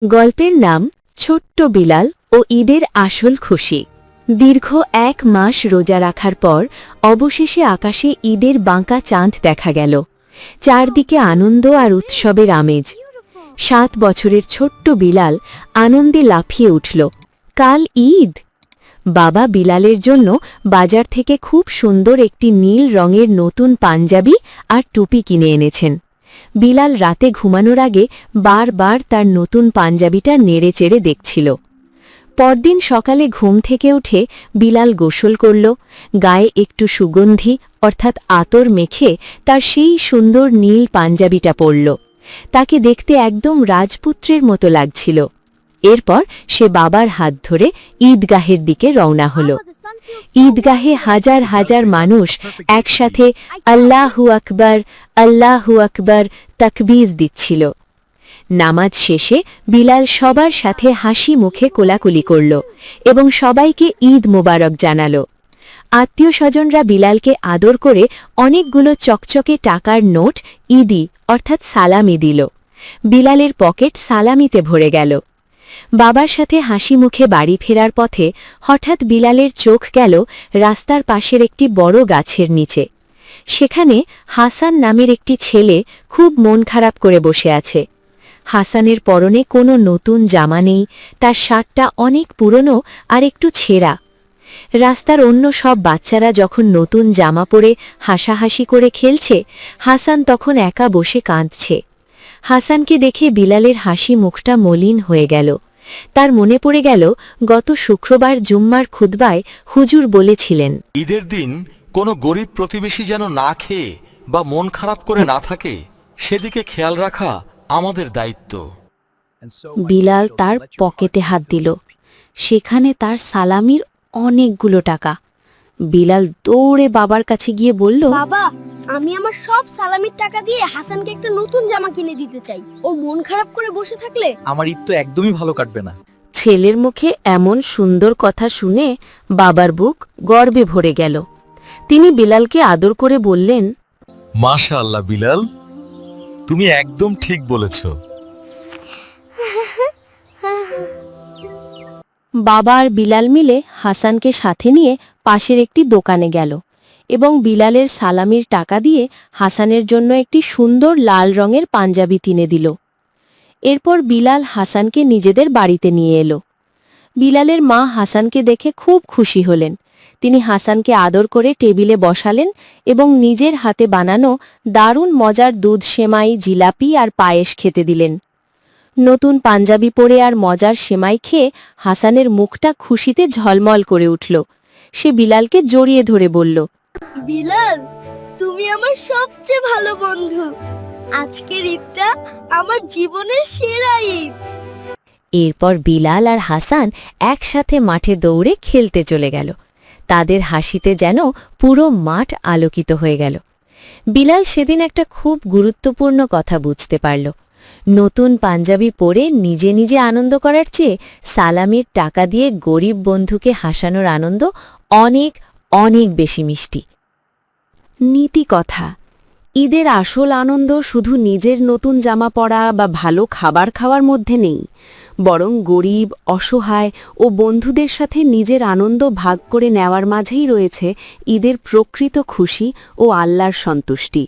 গল্পের নাম ছোট্ট বিলাল ও ঈদের আসল খুশি। দীর্ঘ ১ মাস রোজা রাখার পর অবশেষে আকাশে ঈদের বাঁকা চাঁদ দেখা গেল। চারদিকে আনন্দ আর উৎসবের আমেজ। ৭ বছরের ছোট্ট বিলাল আনন্দে লাফিয়ে উঠল। কাল ঈদ! বাবা বিলালের জন্য বাজার থেকে খুব সুন্দর একটি নীল রঙের নতুন পাঞ্জাবি আর টুপি কিনে এনেছেন। বিলাল রাতে ঘুমানোর আগে বারবার তার নতুন পাঞ্জাবিটা নেড়েচেড়ে দেখছিল। পরদিন সকালে ঘুম থেকে উঠে বিলাল গোসল করল, গায়ে একটু সুগন্ধি অর্থাৎ আতর মেখে তার সেই সুন্দর নীল পাঞ্জাবিটা পরল। তাকে দেখতে একদম রাজপুত্রের মতো লাগছিল। এরপর সে বাবার হাত ধরে ঈদগাহের দিকে রওনা হল। ঈদগাহে হাজার হাজার মানুষ একসাথে আল্লাহু আকবার আল্লাহু আকবার তাকবীর দিচ্ছিল। নামাজ শেষে বিলাল সবার সাথে হাসি মুখে কোলাকুলি করল এবং সবাইকে ঈদ মোবারক জানাল। আত্মীয় স্বজনরা বিলালকে আদর করে অনেকগুলো চকচকে টাকার নোট ঈদি অর্থাৎ সালামি দিল। বিলালের পকেট সালামিতে ভরে গেল। বাবার সাথে হাসি মুখে বাড়ি ফেরার পথে হঠাৎ বিলালের চোখ গেল রাস্তার পাশের একটি বড় গাছের নিচে। সেখানে হাসান নামের একটি ছেলে খুব মন খারাপ করে বসে আছে। হাসানের পরনে কোনো নতুন জামা নেই, তার শার্টটা অনেক পুরনো আর একটু ছেঁড়া। রাস্তার অন্য সব বাচ্চারা যখন নতুন জামা পরে হাসাহাসি করে খেলছে, হাসান তখন একা বসে কাঁদছে। হাসানকে দেখে বিলালের হাসি মুখটা মলিন হয়ে গেল। তার মনে পড়ে গেল গত শুক্রবার জুম্মার খুতবায় হুজুর বলেছিলেন, ঈদের দিন কোনো গরিব প্রতিবেশী যেন না খেয়ে বা মন খারাপ করে না থাকে, সেদিকে খেয়াল রাখা আমাদের দায়িত্ব। বিলাল তার পকেটে হাত দিল। সেখানে তার সালামির অনেকগুলো টাকা। বিলাল দৌড়ে বাবার কাছে গিয়ে বলল, বাবা, আমি আমার সব সালামির টাকা দিয়ে হাসানকে একটা নতুন জামা কিনে দিতে চাই। ও মন খারাপ করে বসে থাকলে আমার ঈদ তো একদমই ভালো কাটবে না। ছেলের মুখে এমন সুন্দর কথা শুনে বাবার বুক গর্বে ভরে গেল। তিনি বিলালকে আদর করে বললেন, মাশাআল্লাহ বিলাল, তুমি একদম ঠিক বলেছ। বাবা আর বিলাল মিলে হাসানকে সাথে নিয়ে পাশের একটি দোকানে গেল এবং বিলালের সালামির টাকা দিয়ে হাসানের জন্য একটি সুন্দর লাল রঙের পাঞ্জাবি কিনে দিল। এরপর বিলাল হাসানকে নিজেদের বাড়িতে নিয়ে এলো। বিলালের মা হাসানকে দেখে খুব খুশি হলেন। তিনি হাসানকে আদর করে টেবিলে বসালেন এবং নিজের হাতে বানানো দারুণ মজার দুধ সেমাই, জিলাপি আর পায়েস খেতে দিলেন। নতুন পাঞ্জাবি পরে আর মজার সেমাই খেয়ে হাসানের মুখটা খুশিতে ঝলমল করে উঠল। সে বিলালকে জড়িয়ে ধরে বলল, বিলাল, তুমি আমার সবচেয়ে ভালো বন্ধু। আজকের ঈদটা আমার জীবনের সেরা ঈদ। এরপর বিলাল আর হাসান একসাথে মাঠে দৌড়ে খেলতে চলে গেল। তাদের হাসিতে যেন পুরো মাঠ আলোকিত হয়ে গেল। বিলাল সেদিন একটা খুব গুরুত্বপূর্ণ কথা বুঝতে পারল। নতুন পাঞ্জাবি পরে নিজে নিজে আনন্দ করার চেয়ে সালামির টাকা দিয়ে গরিব বন্ধুকে হাসানোর আনন্দ অনেক অনেক বেশি মিষ্টি। নীতি কথা: ঈদের আসল আনন্দ শুধু নিজের নতুন জামা পরা বা ভালো খাবার খাওয়ার মধ্যে নেই, বরং গরিব, অসহায় ও বন্ধুদের সাথে নিজের আনন্দ ভাগ করে নেওয়ার মাঝেই রয়েছে ঈদের প্রকৃত খুশি ও আল্লাহর সন্তুষ্টি।